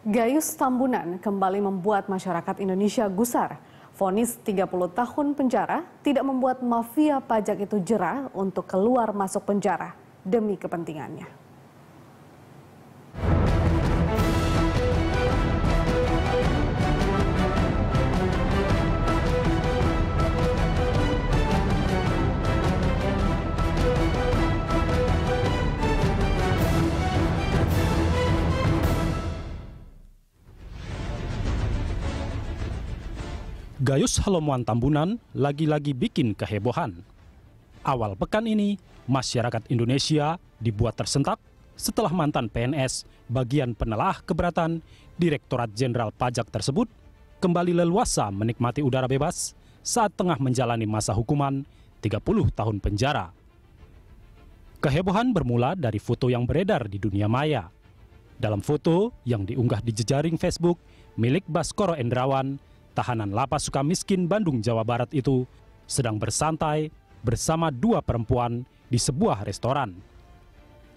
Gayus Tambunan kembali membuat masyarakat Indonesia gusar. Vonis 30 tahun penjara tidak membuat mafia pajak itu jera untuk keluar masuk penjara demi kepentingannya. Gayus Halomuan Tambunan lagi-lagi bikin kehebohan. Awal pekan ini, masyarakat Indonesia dibuat tersentak setelah mantan PNS bagian penelaah keberatan Direktorat Jenderal Pajak tersebut kembali leluasa menikmati udara bebas saat tengah menjalani masa hukuman 30 tahun penjara. Kehebohan bermula dari foto yang beredar di dunia maya. Dalam foto yang diunggah di jejaring Facebook milik Baskoro Endrawan, tahanan Lapas Sukamiskin, Bandung, Jawa Barat itu sedang bersantai bersama dua perempuan di sebuah restoran.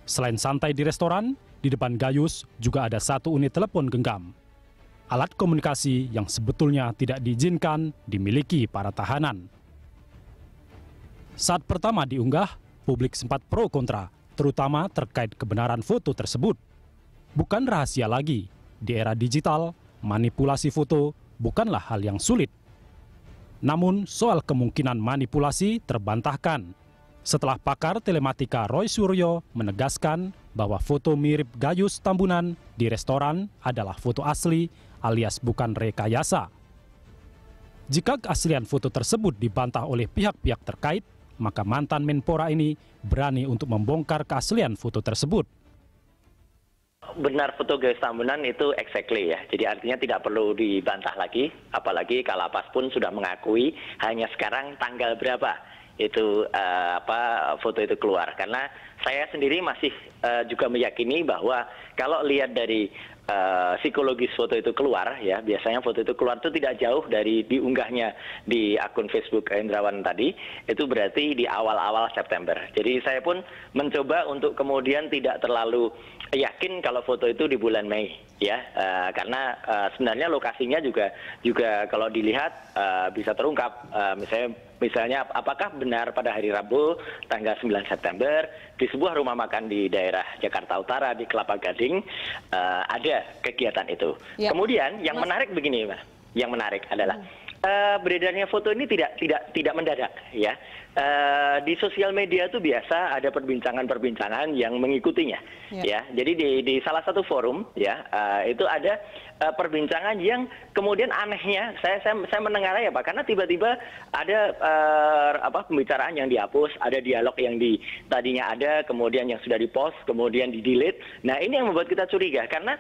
Selain santai di restoran, di depan Gayus juga ada satu unit telepon genggam. Alat komunikasi yang sebetulnya tidak diizinkan dimiliki para tahanan. Saat pertama diunggah, publik sempat pro kontra, terutama terkait kebenaran foto tersebut. Bukan rahasia lagi, di era digital, manipulasi foto bukanlah hal yang sulit. Namun soal kemungkinan manipulasi terbantahkan setelah pakar telematika Roy Suryo menegaskan bahwa foto mirip Gayus Tambunan di restoran adalah foto asli alias bukan rekayasa. Jika keaslian foto tersebut dibantah oleh pihak-pihak terkait, maka mantan Menpora ini berani untuk membongkar keaslian foto tersebut. Benar, foto Gayus Tambunan itu exactly ya. Jadi artinya tidak perlu dibantah lagi, apalagi Kalapas pun sudah mengakui hanya sekarang tanggal berapa itu foto itu keluar. Karena saya sendiri masih juga meyakini bahwa kalau lihat dari psikologis foto itu keluar ya, biasanya foto itu keluar itu tidak jauh dari diunggahnya di akun Facebook Endrawan tadi, itu berarti di awal-awal September. Jadi saya pun mencoba untuk kemudian tidak terlalu yakin kalau foto itu di bulan Mei ya, karena sebenarnya lokasinya juga kalau dilihat bisa terungkap, misalnya apakah benar pada hari Rabu tanggal 9 September di sebuah rumah makan di daerah Jakarta Utara di Kelapa Gading ada kegiatan itu. Ya. Kemudian yang menarik begini, Mas. Yang menarik adalah beredarnya foto ini tidak mendadak ya. Di sosial media itu biasa ada perbincangan-perbincangan yang mengikutinya ya. Jadi di salah satu forum ya itu ada perbincangan yang kemudian anehnya saya mendengar ya Pak, karena tiba-tiba ada pembicaraan yang dihapus, ada dialog yang tadinya ada, kemudian yang sudah dipost, kemudian di-delete. Nah, ini yang membuat kita curiga karena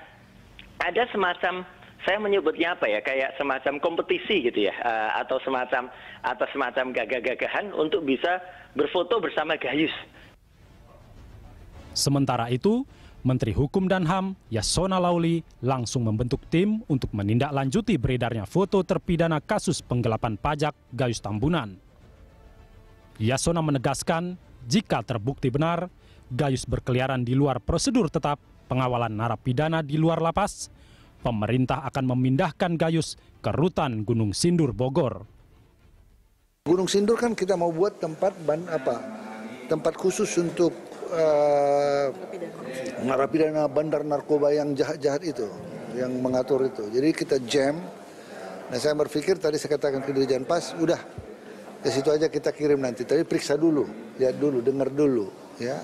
ada semacam, saya menyebutnya apa ya, kayak semacam kompetisi gitu ya, atau semacam gagah-gagahan untuk bisa berfoto bersama Gayus. Sementara itu, Menteri Hukum dan HAM Yasona Lauli langsung membentuk tim untuk menindaklanjuti beredarnya foto terpidana kasus penggelapan pajak Gayus Tambunan. Yasona menegaskan, jika terbukti benar, Gayus berkeliaran di luar prosedur tetap pengawalan narapidana di luar lapas, pemerintah akan memindahkan Gayus ke rutan Gunung Sindur, Bogor. Gunung Sindur kan kita mau buat tempat khusus untuk narapidana bandar narkoba yang jahat-jahat itu, yang mengatur itu. Jadi kita jam. Nah, saya berpikir tadi saya katakan ke Dirjen Pas, udah ke situ aja kita kirim nanti. Tapi periksa dulu, lihat dulu, dengar dulu, ya.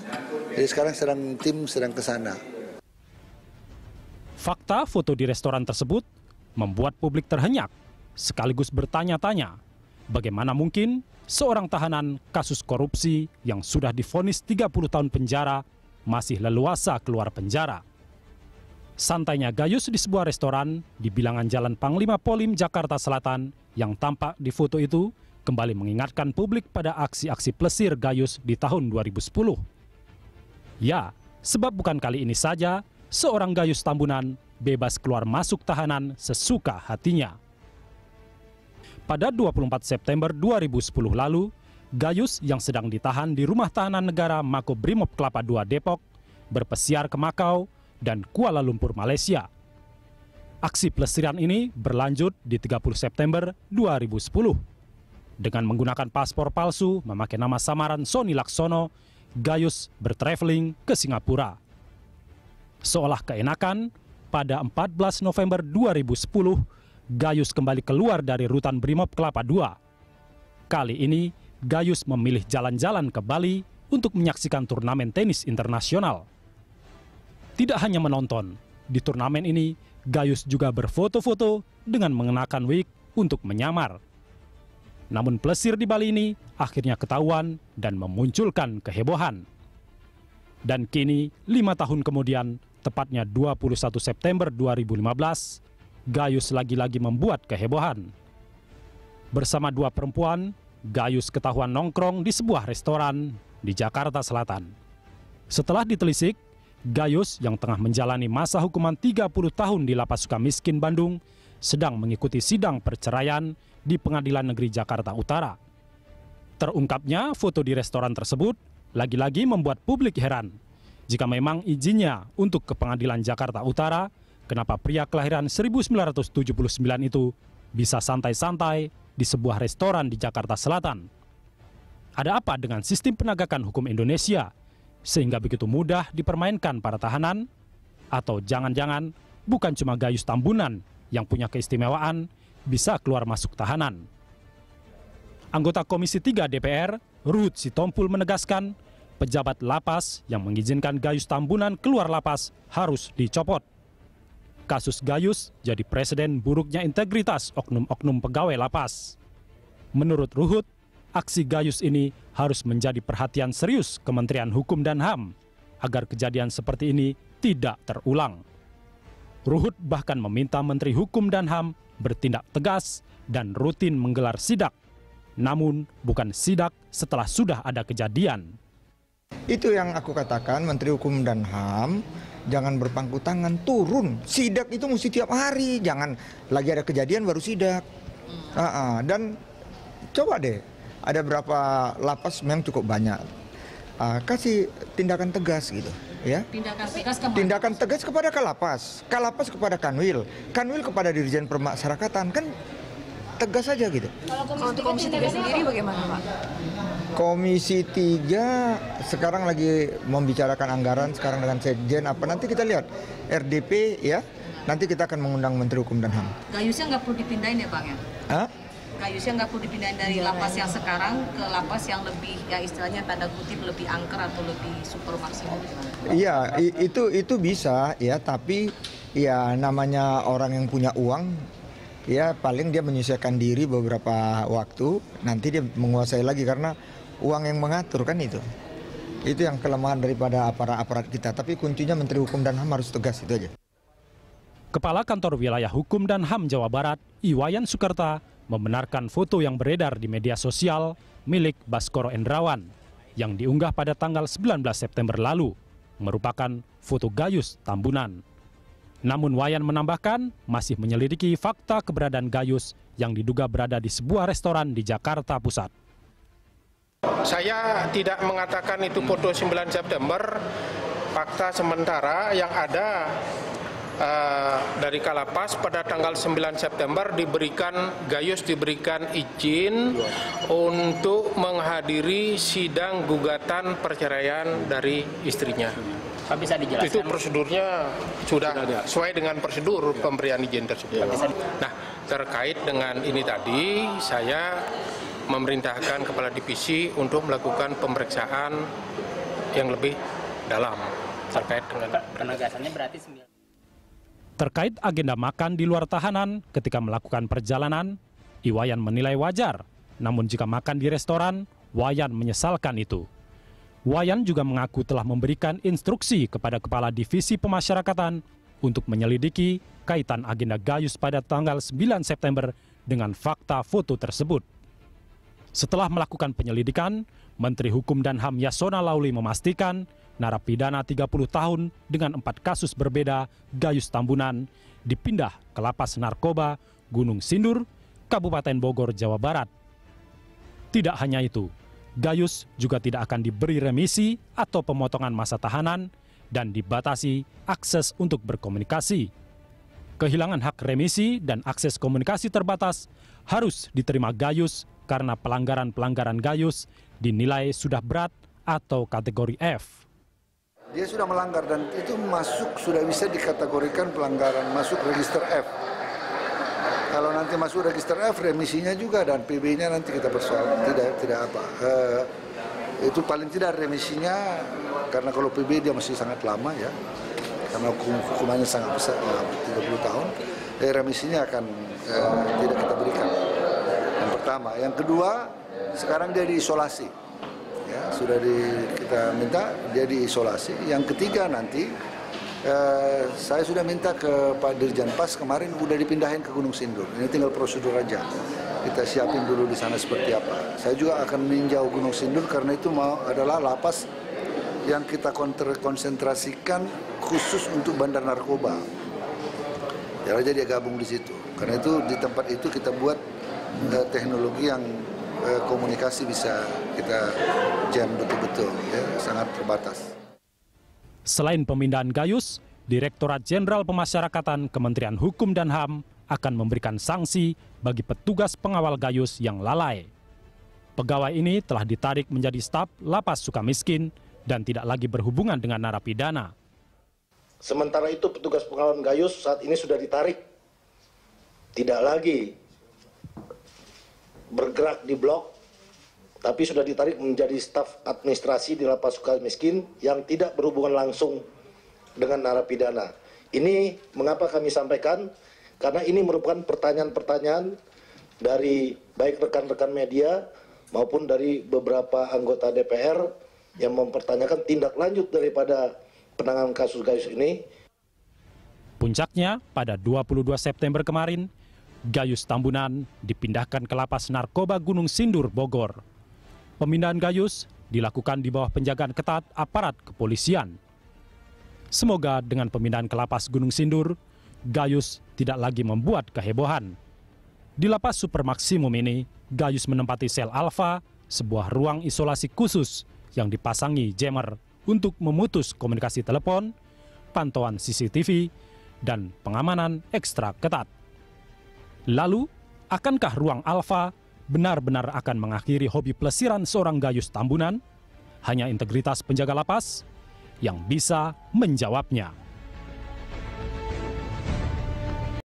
Jadi sekarang tim sedang ke sana. Fakta foto di restoran tersebut membuat publik terhenyak, sekaligus bertanya-tanya, bagaimana mungkin seorang tahanan kasus korupsi yang sudah divonis 30 tahun penjara masih leluasa keluar penjara. Santainya Gayus di sebuah restoran di bilangan Jalan Panglima Polim, Jakarta Selatan yang tampak di foto itu kembali mengingatkan publik pada aksi-aksi plesir Gayus di tahun 2010. Ya, sebab bukan kali ini saja seorang Gayus Tambunan bebas keluar masuk tahanan sesuka hatinya. Pada 24 September 2010 lalu, Gayus yang sedang ditahan di Rumah Tahanan Negara Makobrimob Kelapa II Depok berpesiar ke Makau dan Kuala Lumpur, Malaysia. Aksi pelesiran ini berlanjut di 30 September 2010. Dengan menggunakan paspor palsu memakai nama samaran Sony Laksono, Gayus bertraveling ke Singapura. Seolah keenakan, pada 14 November 2010, Gayus kembali keluar dari rutan Brimob Kelapa II. Kali ini, Gayus memilih jalan-jalan ke Bali untuk menyaksikan turnamen tenis internasional. Tidak hanya menonton, di turnamen ini Gayus juga berfoto-foto dengan mengenakan wig untuk menyamar. Namun plesir di Bali ini akhirnya ketahuan dan memunculkan kehebohan. Dan kini, 5 tahun kemudian, tepatnya 21 September 2015, Gayus lagi-lagi membuat kehebohan. Bersama 2 perempuan, Gayus ketahuan nongkrong di sebuah restoran di Jakarta Selatan. Setelah ditelisik, Gayus yang tengah menjalani masa hukuman 30 tahun di Lapas Sukamiskin, Bandung, sedang mengikuti sidang perceraian di Pengadilan Negeri Jakarta Utara. Terungkapnya foto di restoran tersebut lagi-lagi membuat publik heran. Jika memang izinnya untuk ke Pengadilan Jakarta Utara, kenapa pria kelahiran 1979 itu bisa santai-santai di sebuah restoran di Jakarta Selatan? Ada apa dengan sistem penegakan hukum Indonesia sehingga begitu mudah dipermainkan para tahanan? Atau jangan-jangan bukan cuma Gayus Tambunan yang punya keistimewaan bisa keluar masuk tahanan? Anggota Komisi 3 DPR, Ruhut Sitompul menegaskan, pejabat lapas yang mengizinkan Gayus Tambunan keluar lapas harus dicopot. Kasus Gayus jadi presiden buruknya integritas oknum-oknum pegawai lapas. Menurut Ruhut, aksi Gayus ini harus menjadi perhatian serius Kementerian Hukum dan HAM agar kejadian seperti ini tidak terulang. Ruhut bahkan meminta Menteri Hukum dan HAM bertindak tegas dan rutin menggelar sidak. Namun bukan sidak setelah sudah ada kejadian. Itu yang aku katakan, Menteri Hukum dan HAM jangan berpangku tangan, turun. Sidak itu mesti tiap hari, jangan lagi ada kejadian baru sidak. Dan coba deh, ada berapa lapas memang cukup banyak. Kasih tindakan tegas gitu, ya. Tindakan tegas kemana? Tindakan tegas kepada Kalapas, Kalapas kepada Kanwil, Kanwil kepada Dirjen Pemasyarakatan, kan tegas saja gitu. Kalau Komisi 3 sendiri bagaimana, Pak? Komisi 3 sekarang lagi membicarakan anggaran sekarang dengan Sekjen apa, nanti kita lihat RDP ya, nanti kita akan mengundang Menteri Hukum dan HAM. Gayusnya nggak perlu dipindahin ya, Bang ya? Gayusnya nggak perlu dipindahin dari lapas yang sekarang ke lapas yang lebih, ya istilahnya tanda kutip lebih angker atau lebih super maksimum. Iya, itu bisa ya, tapi ya namanya orang yang punya uang, ya paling dia menyesuaikan diri beberapa waktu, nanti dia menguasai lagi karena uang yang mengatur kan itu. Itu yang kelemahan daripada aparat kita, tapi kuncinya Menteri Hukum dan HAM harus tegas, itu aja. Kepala Kantor Wilayah Hukum dan HAM Jawa Barat, Iwayan Sukerta, membenarkan foto yang beredar di media sosial milik Baskoro Endrawan yang diunggah pada tanggal 19 September lalu merupakan foto Gayus Tambunan. Namun Wayan menambahkan masih menyelidiki fakta keberadaan Gayus yang diduga berada di sebuah restoran di Jakarta Pusat. Saya tidak mengatakan itu foto 9 September, fakta sementara yang ada dari Kalapas pada tanggal 9 September Gayus diberikan izin untuk menghadiri sidang gugatan perceraian dari istrinya. Bisa dijelaskan? Itu prosedurnya sudah sesuai dengan prosedur pemberian izin tersebut. Nah, terkait dengan ini tadi, saya memerintahkan Kepala Divisi untuk melakukan pemeriksaan yang lebih dalam terkait dengan penegasannya berarti 9. Terkait agenda makan di luar tahanan ketika melakukan perjalanan, Iwayan menilai wajar. Namun jika makan di restoran, Wayan menyesalkan itu. Wayan juga mengaku telah memberikan instruksi kepada Kepala Divisi Pemasyarakatan untuk menyelidiki kaitan agenda Gayus pada tanggal 9 September dengan fakta foto tersebut. Setelah melakukan penyelidikan, Menteri Hukum dan HAM Yasona Lauli memastikan narapidana 30 tahun dengan 4 kasus berbeda Gayus Tambunan dipindah ke Lapas Narkoba Gunung Sindur, Kabupaten Bogor, Jawa Barat. Tidak hanya itu, Gayus juga tidak akan diberi remisi atau pemotongan masa tahanan dan dibatasi akses untuk berkomunikasi. Kehilangan hak remisi dan akses komunikasi terbatas harus diterima Gayus karena pelanggaran-pelanggaran Gayus dinilai sudah berat atau kategori F. Dia sudah melanggar dan itu sudah bisa dikategorikan pelanggaran, masuk register F. Kalau nanti masuk register F, remisinya juga dan PB-nya nanti kita persoalkan, tidak apa. Itu paling tidak remisinya, karena kalau PB dia masih sangat lama ya, karena hukumannya sangat besar, 30 tahun, remisinya akan tidak kita berikan. Yang pertama. Yang kedua, sekarang dia diisolasi. Ya, sudah kita minta dia diisolasi. Yang ketiga nanti, saya sudah minta ke Pak Dirjen Pas kemarin udah dipindahin ke Gunung Sindur. Ini tinggal prosedur aja. Kita siapin dulu di sana seperti apa. Saya juga akan meninjau Gunung Sindur karena itu adalah lapas yang kita konsentrasikan khusus untuk bandar narkoba. Ya aja dia gabung di situ. Karena itu di tempat itu kita buat teknologi yang komunikasi bisa kita jam betul-betul, ya, sangat terbatas. Selain pemindahan Gayus, Direktorat Jenderal Pemasyarakatan Kementerian Hukum dan HAM akan memberikan sanksi bagi petugas pengawal Gayus yang lalai. Pegawai ini telah ditarik menjadi staf Lapas Sukamiskin dan tidak lagi berhubungan dengan narapidana. Sementara itu petugas pengawal Gayus saat ini sudah ditarik, tidak lagi bergerak di blok, tapi sudah ditarik menjadi staf administrasi di Lapas Sukamiskin yang tidak berhubungan langsung dengan narapidana. Ini mengapa kami sampaikan? Karena ini merupakan pertanyaan-pertanyaan dari baik rekan-rekan media maupun dari beberapa anggota DPR yang mempertanyakan tindak lanjut daripada penanganan kasus Gayus ini. Puncaknya pada 22 September kemarin, Gayus Tambunan dipindahkan ke Lapas Narkoba Gunung Sindur, Bogor. Pemindahan Gayus dilakukan di bawah penjagaan ketat aparat kepolisian. Semoga dengan pemindahan ke Lapas Gunung Sindur, Gayus tidak lagi membuat kehebohan. Di Lapas Super Maksimum ini, Gayus menempati sel Alfa, sebuah ruang isolasi khusus yang dipasangi jammer untuk memutus komunikasi telepon, pantauan CCTV, dan pengamanan ekstra ketat. Lalu, akankah ruang Alfa benar-benar akan mengakhiri hobi pelesiran seorang Gayus Tambunan? Hanya integritas penjaga lapas yang bisa menjawabnya.